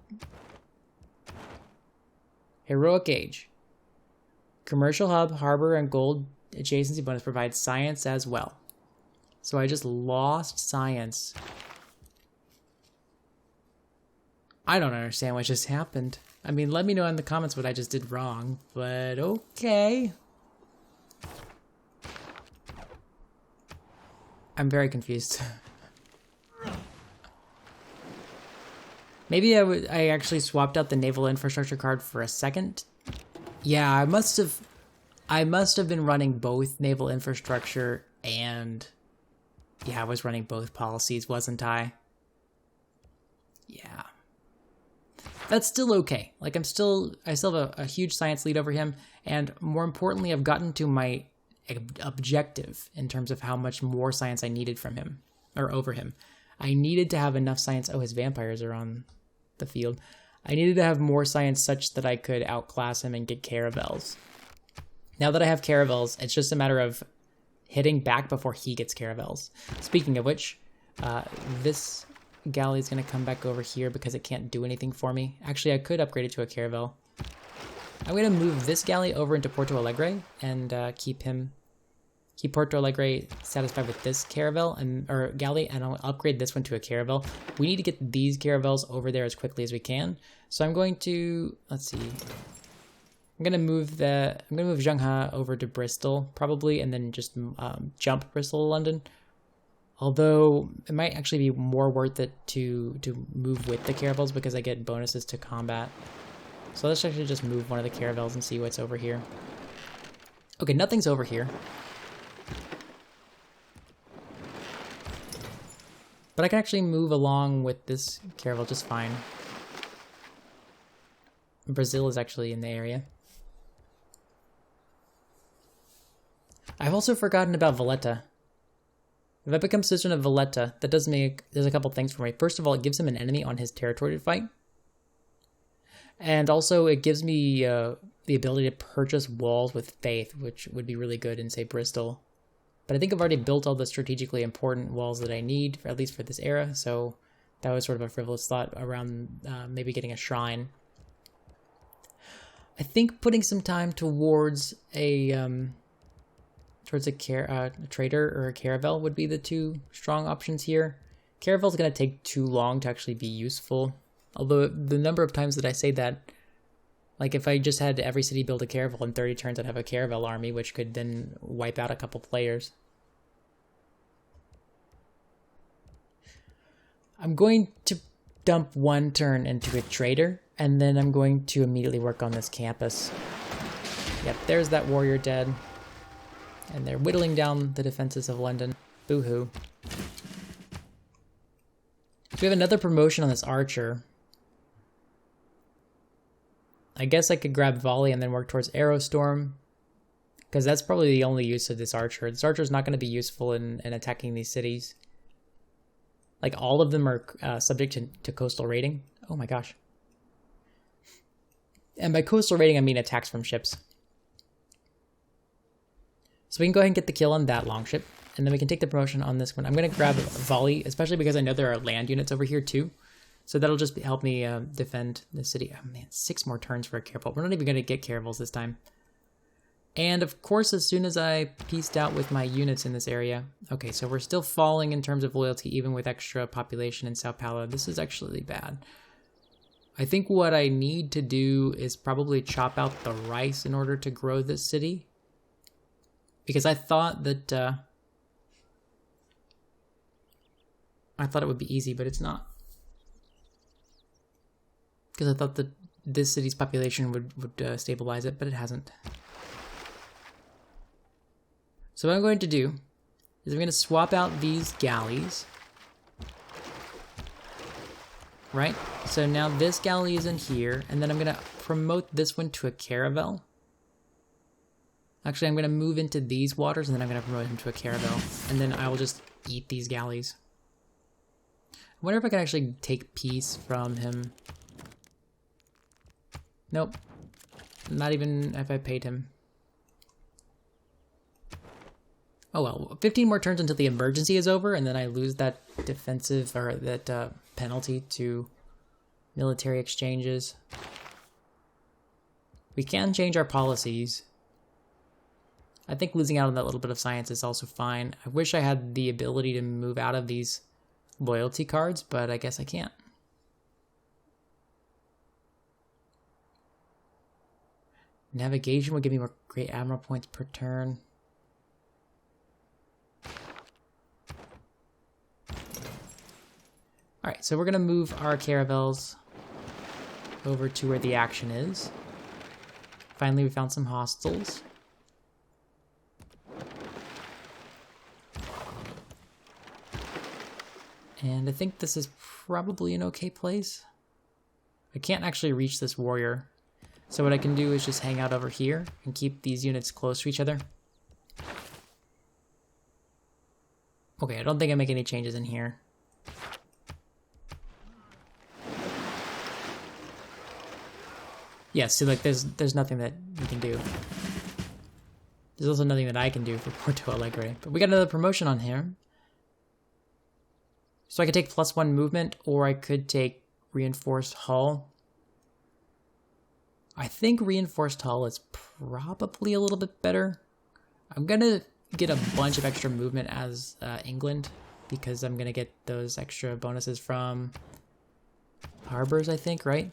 heroic age. Commercial hub, harbor, and gold adjacency bonus provides science as well. So I just lost science. I don't understand what just happened. I mean, let me know in the comments what I just did wrong, but okay. I'm very confused. Maybe I actually swapped out the naval infrastructure card for a second. Yeah, I must have been running both naval infrastructure and yeah, I was running both policies, wasn't I? Yeah. That's still okay. Like I still have a huge science lead over him, and more importantly, I've gotten to my objective in terms of how much more science I needed from him or over him. I needed to have enough science. Oh, his vampires are on the field. I needed to have more science such that I could outclass him and get caravels. Now that I have caravels, it's just a matter of hitting back before he gets caravels. Speaking of which, this galley is going to come back over here because it can't do anything for me. Actually, I could upgrade it to a caravel. I'm going to move this galley over into Porto Alegre and keep Porto Alegre satisfied with this caravel or galley, and I'll upgrade this one to a caravel. We need to get these caravels over there as quickly as we can. So I'm going to, let's see. I'm going to move Zhenghe over to Bristol probably, and then just jump Bristol to London. Although it might actually be more worth it to move with the caravels because I get bonuses to combat. So let's actually just move one of the caravels and see what's over here. Okay, nothing's over here. But I can actually move along with this caravel just fine. Brazil is actually in the area. I've also forgotten about Valletta. If I become citizen of Valletta, that does there's a couple things for me. First of all, it gives him an enemy on his territory to fight. And also it gives me the ability to purchase walls with faith, which would be really good in, say, Bristol. But I think I've already built all the strategically important walls that I need, at least for this era, so that was sort of a frivolous thought around maybe getting a shrine. I think putting some time towards a trader or a caravel would be the two strong options here. Caravel's going to take too long to actually be useful, although the number of times that I say that, like if I just had every city build a caravel in 30 turns, I'd have a caravel army, which could then wipe out a couple players. I'm going to dump one turn into a trader, and then I'm going to immediately work on this campus. Yep, there's that warrior dead. And they're whittling down the defenses of London. Boo-hoo. So we have another promotion on this archer. I guess I could grab volley and then work towards arrow storm, because that's probably the only use of this archer. This archer is not going to be useful in attacking these cities. Like, all of them are subject to coastal raiding. Oh my gosh. And by coastal raiding, I mean attacks from ships. So we can go ahead and get the kill on that longship, and then we can take the promotion on this one. I'm going to grab volley, especially because I know there are land units over here too. So that'll just help me defend the city. Oh man, 6 more turns for a Caravel. We're not even going to get Caravels this time. And of course, as soon as I pieced out with my units in this area. Okay, so we're still falling in terms of loyalty, even with extra population in Sao Paulo. This is actually bad. I think what I need to do is probably chop out the rice in order to grow this city. Because I thought that... I thought it would be easy, but it's not. Because I thought that this city's population would stabilize it, but it hasn't. So what I'm going to do is I'm going to swap out these galleys. Right? So now this galley is in here, and then I'm going to promote this one to a caravel. Actually, I'm going to move into these waters, and then I'm going to promote him to a caravel. And then I will just eat these galleys. I wonder if I can actually take peace from him. Nope. Not even if I paid him. Oh well, 15 more turns until the emergency is over, and then I lose that defensive, or that penalty to military exchanges. We can change our policies. I think losing out on that little bit of science is also fine. I wish I had the ability to move out of these loyalty cards, but I guess I can't. Navigation would give me more great admiral points per turn. Alright, so we're going to move our caravels over to where the action is. Finally, we found some hostiles. And I think this is probably an okay place. I can't actually reach this warrior. So what I can do is just hang out over here and keep these units close to each other. Okay, I don't think I make any changes in here. Yeah, see, like, there's nothing that we can do. There's also nothing that I can do for Porto Alegre. But we got another promotion on here. So I could take +1 movement, or I could take reinforced hull. I think reinforced hull is probably a little bit better. I'm gonna get a bunch of extra movement as England, because I'm gonna get those extra bonuses from harbors, I think, right?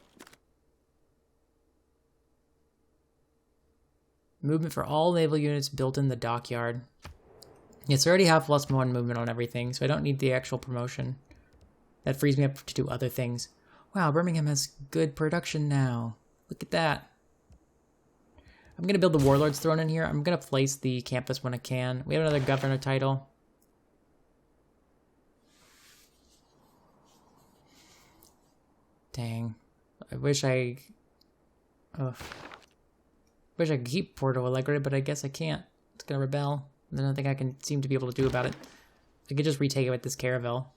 Movement for all naval units built in the dockyard. Yes, I already have +1 movement on everything, so I don't need the actual promotion. That frees me up to do other things. Wow, Birmingham has good production now. Look at that. I'm going to build the Warlord's Throne in here. I'm going to place the campus when I can. We have another governor title. Dang. I wish I... Ugh. Wish I could keep Porto Alegre, but I guess I can't. It's going to rebel. There's nothing I can seem to be able to do about it. I could just retake it with this caravel.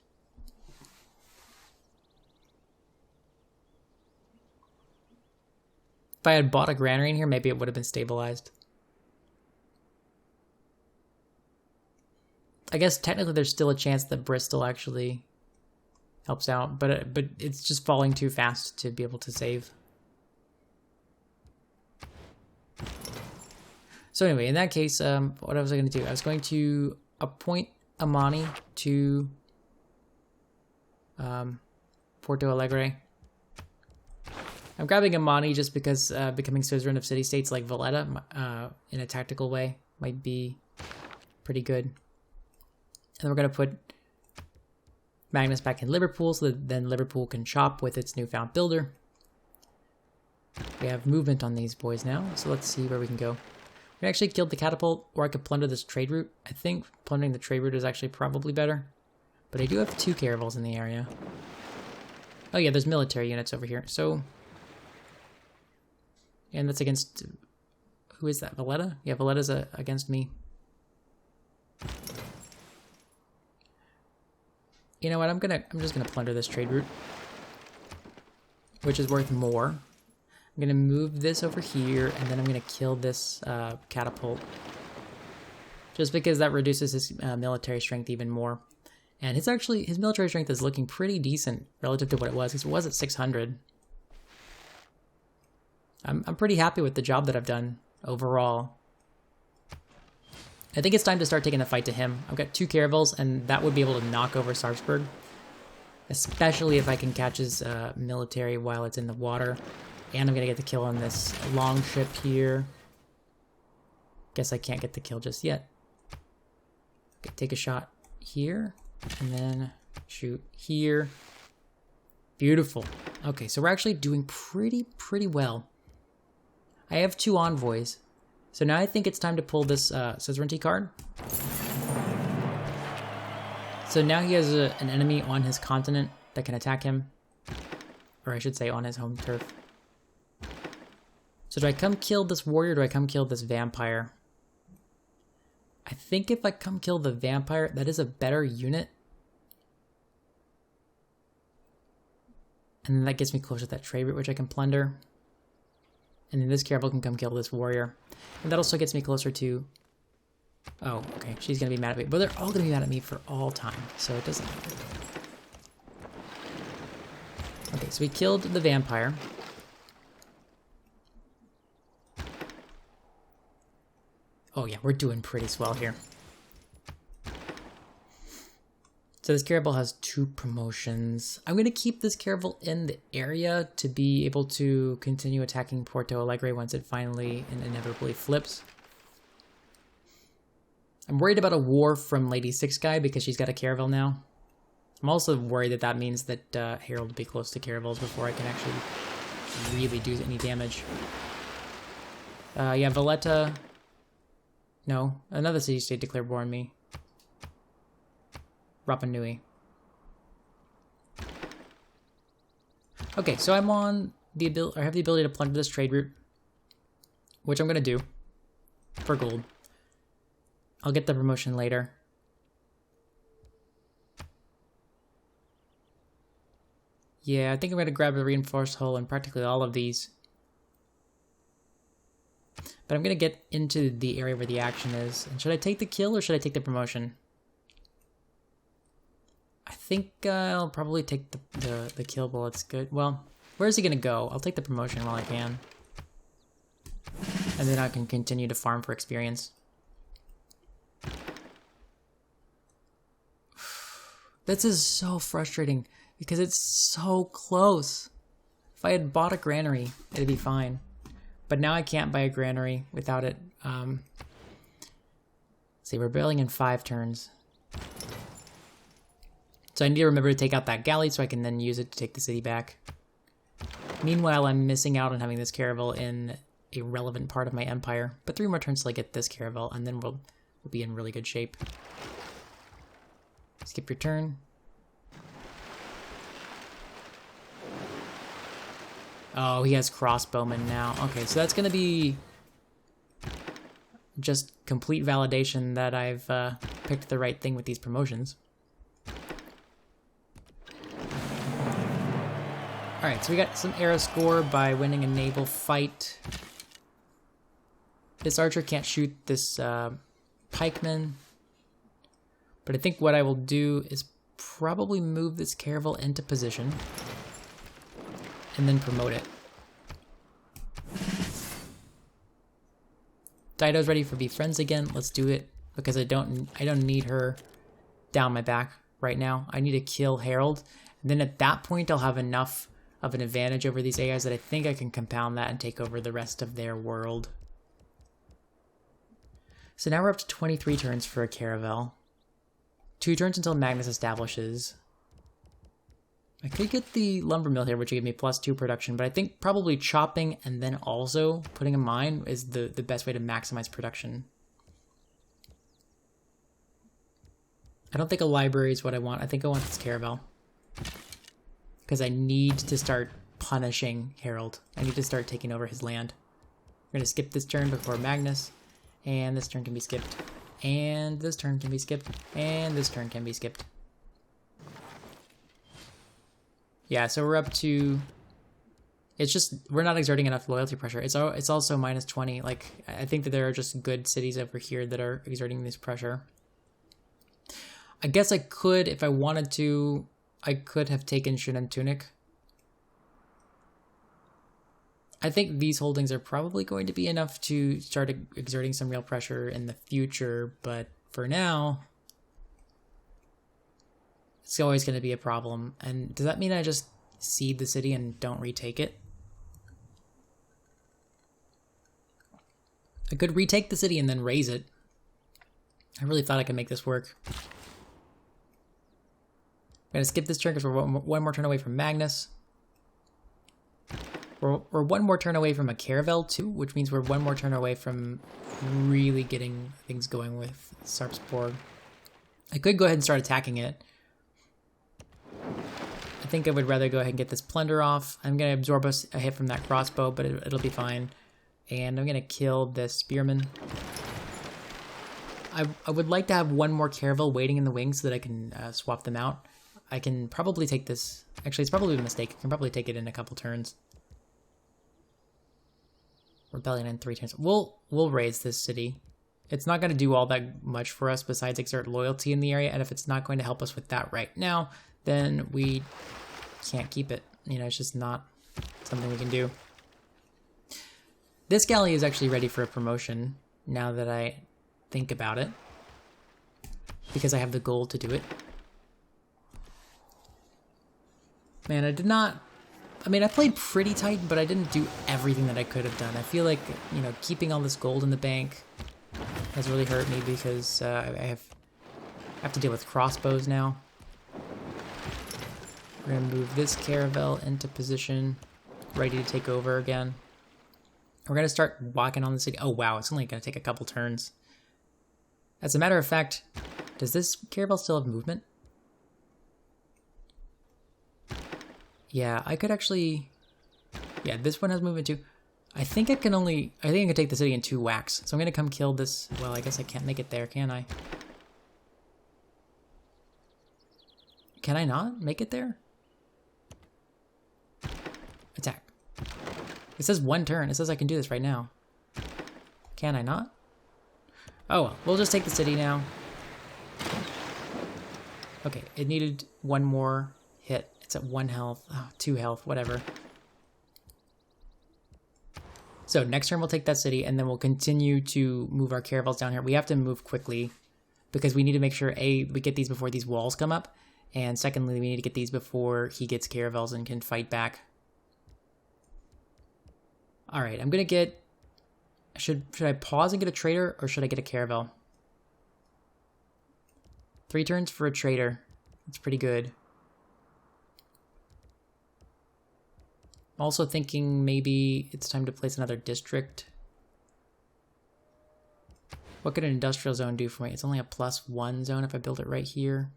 If I had bought a granary in here, maybe it would have been stabilized. I guess technically there's still a chance that Bristol actually helps out, but it's just falling too fast to be able to save. So anyway, in that case, what was I going to do? I was going to appoint Amani to Porto Alegre. I'm grabbing Amani just because becoming suzerain of city-states like Valletta in a tactical way might be pretty good. And then we're going to put Magnus back in Liverpool so that then Liverpool can shop with its newfound builder. We have movement on these boys now, so let's see where we can go. We actually killed the catapult, or I could plunder this trade route. I think plundering the trade route is actually probably better. But I do have 2 caravels in the area. Oh yeah, there's military units over here, so... And that's against... Who is that? Valletta? Yeah, Valletta's against me. You know what? I'm just gonna plunder this trade route, which is worth more. I'm gonna move this over here, and then I'm gonna kill this catapult, just because that reduces his military strength even more. And his military strength is looking pretty decent relative to what it was, because it was at 600. I'm pretty happy with the job that I've done overall. I think it's time to start taking the fight to him. I've got 2 caravels, and that would be able to knock over Sarpsborg. Especially if I can catch his military while it's in the water. And I'm going to get the kill on this long ship here. Guess I can't get the kill just yet. Okay, take a shot here. And then shoot here. Beautiful. Okay, so we're actually doing pretty well. I have 2 envoys. So now I think it's time to pull this suzerainty card. So now he has an enemy on his continent that can attack him. Or I should say on his home turf. So do I come kill this warrior or do I come kill this vampire? I think if I come kill the vampire, that is a better unit. And then that gets me closer to that trade route, which I can plunder. And then this caravel can come kill this warrior. And that also gets me closer to... Oh, okay, she's going to be mad at me. But they're all going to be mad at me for all time, so it doesn't matter. Okay, so we killed the vampire. Oh yeah, we're doing pretty swell here. So this caravel has 2 promotions. I'm going to keep this caravel in the area to be able to continue attacking Porto Alegre once it finally and inevitably flips. I'm worried about a war from Lady Six Guy because she's got a caravel now. I'm also worried that that means that Harold will be close to caravels before I can actually really do any damage. Yeah, Valletta... No, another city-state declared war on me. Rapa Nui. Okay, so I'm on the ability. I have the ability to plunder this trade route, which I'm gonna do for gold. I'll get the promotion later. Yeah, I think I'm gonna grab a reinforced hull in practically all of these. But I'm gonna get into the area where the action is. And should I take the kill or should I take the promotion? I think I'll probably take the kill bullets. Good. Well, where's he gonna go? I'll take the promotion while I can. And then I can continue to farm for experience. This is so frustrating because it's so close. If I had bought a granary, it'd be fine. But now I can't buy a granary without it. Let's see, we're building in 5 turns. So I need to remember to take out that galley so I can then use it to take the city back. Meanwhile, I'm missing out on having this caravel in a relevant part of my empire. But 3 more turns till I get this caravel, and then we'll be in really good shape. Skip your turn. Oh, he has crossbowmen now. Okay, so that's going to be just complete validation that I've picked the right thing with these promotions. Alright, so we got some arrow score by winning a naval fight. This archer can't shoot this pikeman. But I think what I will do is probably move this caravel into position. And then promote it. Dido's ready for Be Friends again. Let's do it because I don't need her down my back right now. I need to kill Harold, and then at that point I'll have enough of an advantage over these AIs that I think I can compound that and take over the rest of their world. So now we're up to 23 turns for a caravel. 2 turns until Magnus establishes. I could get the lumber mill here, which would give me +2 production, but I think probably chopping and then also putting a mine is the best way to maximize production. I don't think a library is what I want. I think I want this caravel. Because I need to start punishing Harold. I need to start taking over his land. We're going to skip this turn before Magnus, and this turn can be skipped, and this turn can be skipped, and this turn can be skipped. Yeah, so we're up to... It's just, we're not exerting enough loyalty pressure. It's also -20. Like, I think that there are just good cities over here that are exerting this pressure. I guess I could, if I wanted to, I could have taken Shin Tunic. I think these holdings are probably going to be enough to start exerting some real pressure in the future, but for now, it's always going to be a problem. And does that mean I just cede the city and don't retake it? I could retake the city and then raise it. I really thought I could make this work. I'm going to skip this turn because we're one more turn away from Magnus. We're one more turn away from a Caravel too, which means we're one more turn away from really getting things going with Sarpsborg. I could go ahead and start attacking it. I think I would rather go ahead and get this plunder off. I'm going to absorb a hit from that crossbow, but it'll be fine. And I'm going to kill this spearman. I would like to have one more Caravel waiting in the wings so that I can swap them out. I can probably take this. Actually, it's probably a mistake. I can probably take it in a couple turns. Rebellion in 3 turns. We'll raise this city. It's not going to do all that much for us besides exert loyalty in the area, and if it's not going to help us with that right now, then we can't keep it. You know, it's just not something we can do. This galley is actually ready for a promotion now that I think about it, because I have the gold to do it. Man, I played pretty tight, but I didn't do everything that I could have done. I feel like, you know, keeping all this gold in the bank has really hurt me because I have to deal with crossbows now. We're going to move this Caravel into position, ready to take over again. We're going to start walking on the city. Oh, wow, it's only going to take a couple turns. As a matter of fact, does this Caravel still have movement? Yeah, I could actually... Yeah, this one has movement too. I think I can take the city in 2 whacks. So I'm going to come kill this... Well, I guess I can't make it there, can I? Can I not make it there? Attack. It says 1 turn. It says I can do this right now. Can I not? Oh well, we'll just take the city now. Okay, it needed 1 more hit. It's at 1 health, 2 health, whatever. So next turn we'll take that city, and then we'll continue to move our caravels down here. We have to move quickly because we need to make sure, A, we get these before these walls come up, and secondly, we need to get these before he gets caravels and can fight back. All right, I'm gonna get... Should I pause and get a trader, or should I get a caravel? 3 turns for a trader. That's pretty good. I'm also thinking maybe it's time to place another district. What could an industrial zone do for me? It's only a +1 zone if I build it right here.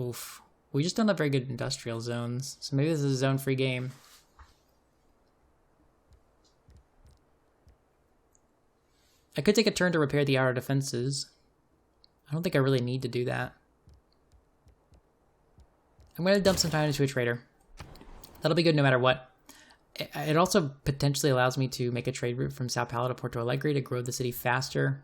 Oof. We just don't have very good industrial zones, so maybe this is a zone-free game. I could take a turn to repair the outer defenses. I don't think I really need to do that. I'm going to dump some time into a trader. That'll be good no matter what. It also potentially allows me to make a trade route from Sao Paulo to Porto Alegre to grow the city faster.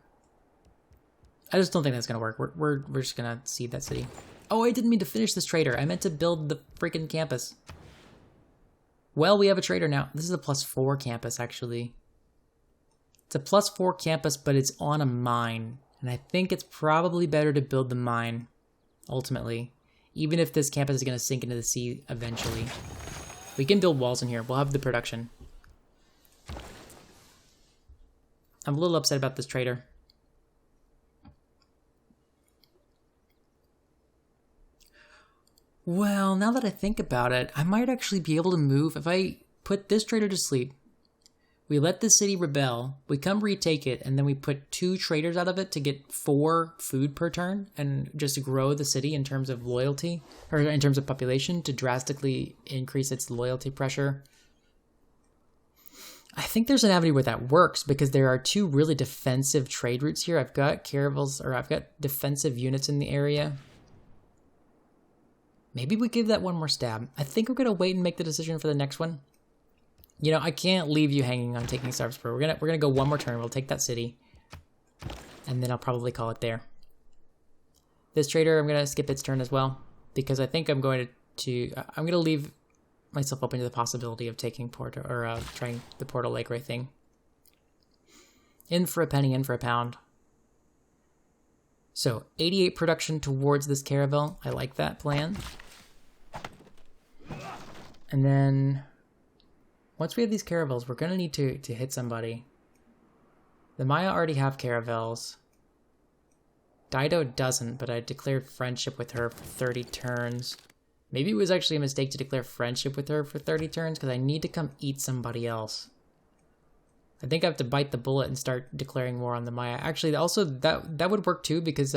I just don't think that's going to work. We're just going to cede that city. Oh, I didn't mean to finish this trader. I meant to build the freaking campus. Well, we have a trader now. This is a +4 campus, actually. It's a +4 campus, but it's on a mine. And I think it's probably better to build the mine, ultimately. Even if this campus is going to sink into the sea eventually. We can build walls in here. We'll have the production. I'm a little upset about this trader. Well, now that I think about it, I might actually be able to move. If I put this trader to sleep, we let the city rebel, we come retake it, and then we put 2 traders out of it to get 4 food per turn and just grow the city in terms of loyalty, or in terms of population, to drastically increase its loyalty pressure. I think there's an avenue where that works because there are 2 really defensive trade routes here. I've got caravels, or I've got defensive units in the area. Maybe we give that 1 more stab. I think we're going to wait and make the decision for the next one. You know, I can't leave you hanging on taking Sarpsborg. We're gonna go 1 more turn. We'll take that city. and then I'll probably call it there. This trader, I'm going to skip its turn as well, because I think I'm going to leave myself open to the possibility of taking Porto, or trying the Porto Lake Ray thing. In for a penny, in for a pound. So 88 production towards this caravel. I like that plan. And then once we have these caravels, we're going to need to hit somebody. The Maya already have caravels. Dido doesn't, but I declared friendship with her for 30 turns. Maybe it was actually a mistake to declare friendship with her for 30 turns, because I need to come eat somebody else. I think I have to bite the bullet and start declaring war on the Maya. Actually, also, that would work too, because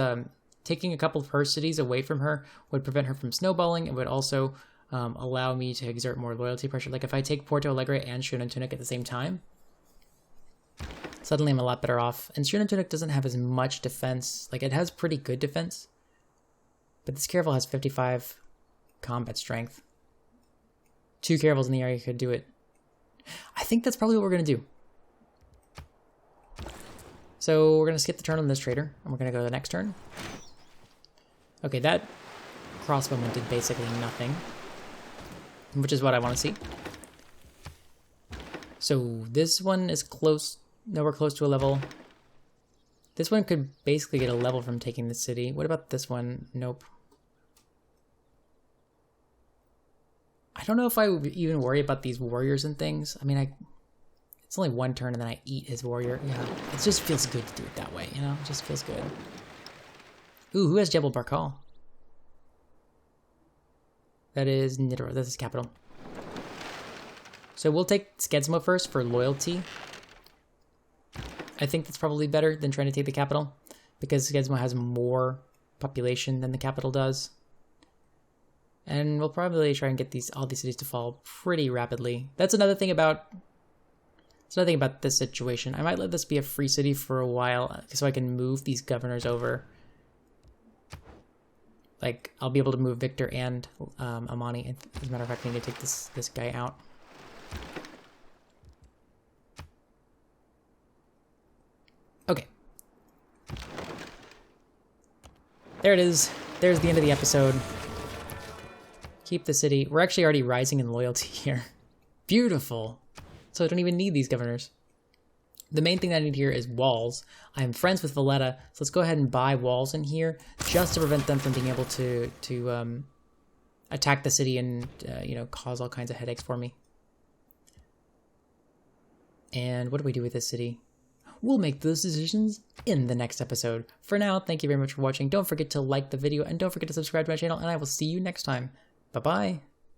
taking a couple of her cities away from her would prevent her from snowballing. It would also allow me to exert more loyalty pressure. Like if I take Porto Alegre and Tunic at the same time, suddenly I'm a lot better off. And Tunic doesn't have as much defense. Like, it has pretty good defense, but this caravel has 55 combat strength. 2 caravels in the area could do it. I think that's probably what we're going to do. So we're going to skip the turn on this trader, and we're going to go to the next turn. Okay, that crossbowman did basically nothing, which is what I want to see. So this one is close, nowhere close to a level. This one could basically get a level from taking the city. What about this one? Nope. I don't know if I would even worry about these warriors and things. I mean, it's only 1 turn and then I eat his warrior. Yeah, it just feels good to do it that way, you know? It just feels good. Ooh, who has Jebel Barkal? That is Nidro. That's his capital. So we'll take Skedsmo first for loyalty. I think that's probably better than trying to take the capital, because Skedsmo has more population than the capital does. And we'll probably try and get all these cities to fall pretty rapidly. That's another thing about this situation. I might let this be a free city for a while so I can move these governors over. Like, I'll be able to move Victor and Amani. As a matter of fact, I need to take this guy out. Okay. There it is. There's the end of the episode. Keep the city. We're actually already rising in loyalty here. Beautiful. So I don't even need these governors. The main thing that I need here is walls. I'm friends with Valletta, so let's go ahead and buy walls in here just to prevent them from being able to attack the city and cause all kinds of headaches for me. And what do we do with this city? We'll make those decisions in the next episode. For now, thank you very much for watching. Don't forget to like the video and don't forget to subscribe to my channel, and I will see you next time. Bye-bye.